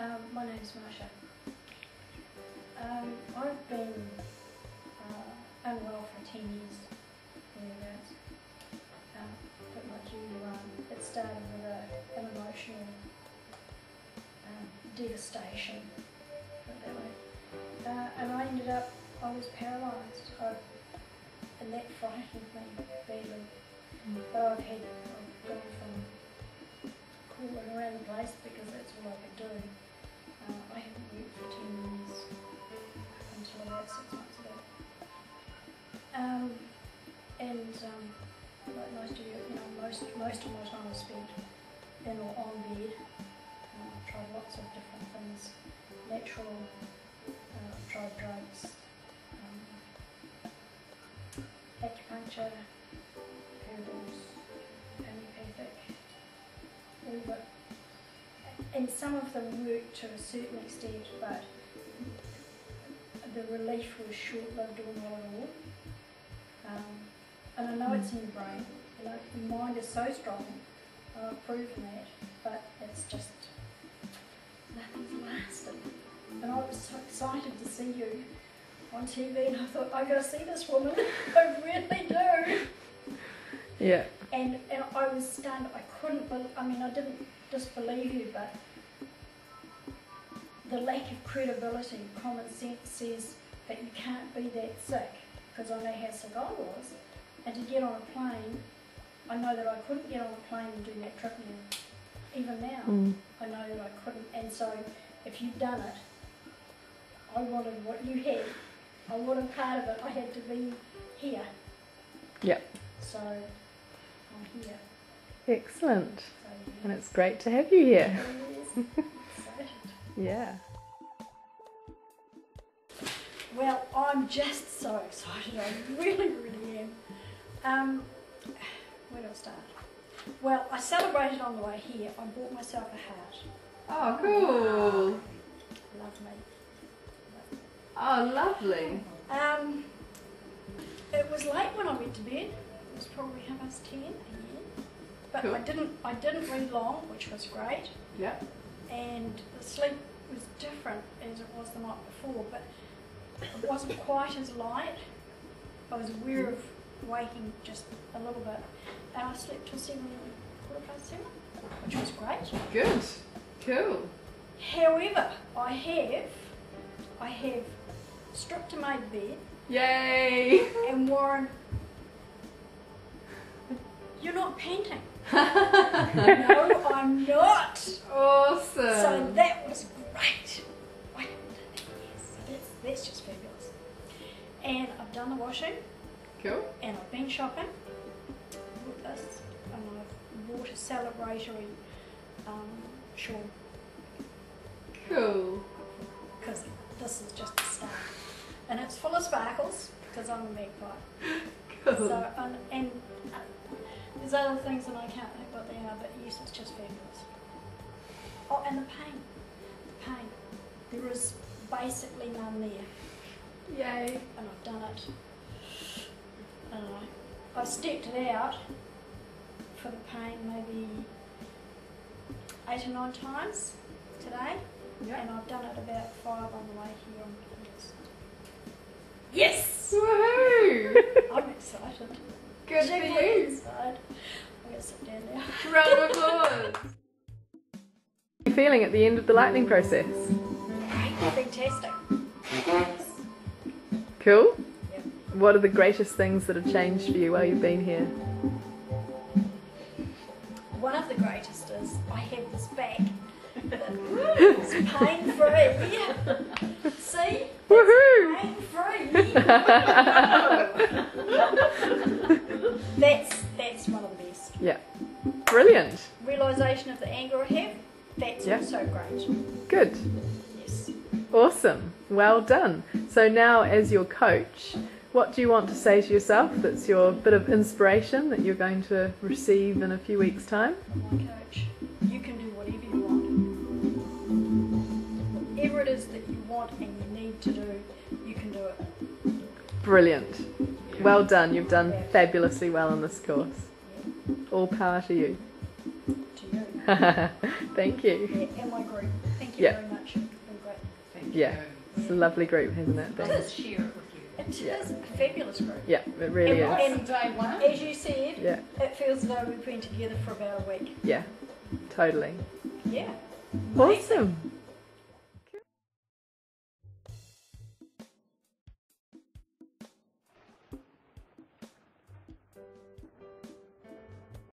My name's Marsha. I've been unwell for 10 years, thereabouts. But like you, it started with an emotional devastation, put it that way. And I ended up, I was paralysed, and that frightened me badly. But I've gone from crawling around the place because that's all I could do. I haven't worked for 10 years until about 6 months ago. Like most of you, most of my time was spent in or on bed. I've tried lots of different things, natural, I've tried drugs, acupuncture, herbals, homeopathic, all but. And some of them worked to a certain extent, but the relief was short-lived or not at all. And I know it's in your brain, your mind is so strong, I've proven that, but it's just, nothing's lasted. And I was so excited to see you on TV, and I thought, I've got to see this woman, I really do. Yeah. And I was stunned, I couldn't believe, I didn't disbelieve you, but the lack of credibility, common sense says that you can't be that sick, because I know how sick I was, and to get on a plane, I know that I couldn't get on a plane and do that trip now. Even now, I know that I couldn't, and so if you've done it, I wanted what you had. I wanted part of it, I had to be here. Yeah. So, I'm here. Excellent. So, yeah. And it's great to have you here. Yes. Excited. Yeah. Well, I'm just so excited, I really, really am. Where do I start? Well, I celebrated on the way here. I bought myself a heart. Oh, cool. Love me. Oh, lovely. It was late when I went to bed. It was probably 10:30 a.m. But cool. I didn't read long, which was great. Yeah. And the sleep was different as it was the night before, but it wasn't quite as light. I was aware of waking just a little bit, and I slept till 7, 7:15, which was great. Good. Cool. However, I have stripped a made bed. Yay! And Warren, you're not panting. No, I'm not. Awesome. So that was great. Yes, that's just fabulous. And I've done the washing. Cool. And I've been shopping with this, and I've bought a celebratory shawl. Cool. Because this is just the start. And it's full of sparkles, because I'm a magpie. Cool. So, and there's other things that I can't think what they are, but yes, it's just fabulous. Oh, and the pain. The pain. There is basically none there. Yay. And I've done it. I stepped it out for the pain maybe 8 or 9 times today. Yep. And I've done it about 5 on the way here on this. Yes! Woohoo! I'm excited. Good for you. Inside. I'm going to sit down now. Round of applause. How are you feeling at the end of the lightning process? Fantastic. Cool? Yep. What are the greatest things that have changed for you while you've been here? One of the greatest is I have this back. It's pain-free. See? Woohoo! Pain-free. That's one of the best. Yeah. Brilliant. Realisation of the anger I have, that's Yeah. also great. Good. Yes. Awesome. Well done. So now as your coach, what do you want to say to yourself that's your bit of inspiration that you're going to receive in a few weeks' time? My coach, you can do whatever you want. Whatever it is that you want and you need to do, you can do it. Brilliant. Well done. You've done fabulously well on this course. Yeah. All power to you. To you. Thank you. Yeah, and my group. Thank you. Thank you Yeah. very much. You've been great. Thank you. Yeah. It's a lovely group, hasn't it? I'll Ben? just share it with you. It Yeah. is a fabulous group. Yeah, it really And- is. and- Day one. As you said, Yeah, it feels as though we've been together for about a week. yeah, totally. Yeah. Awesome.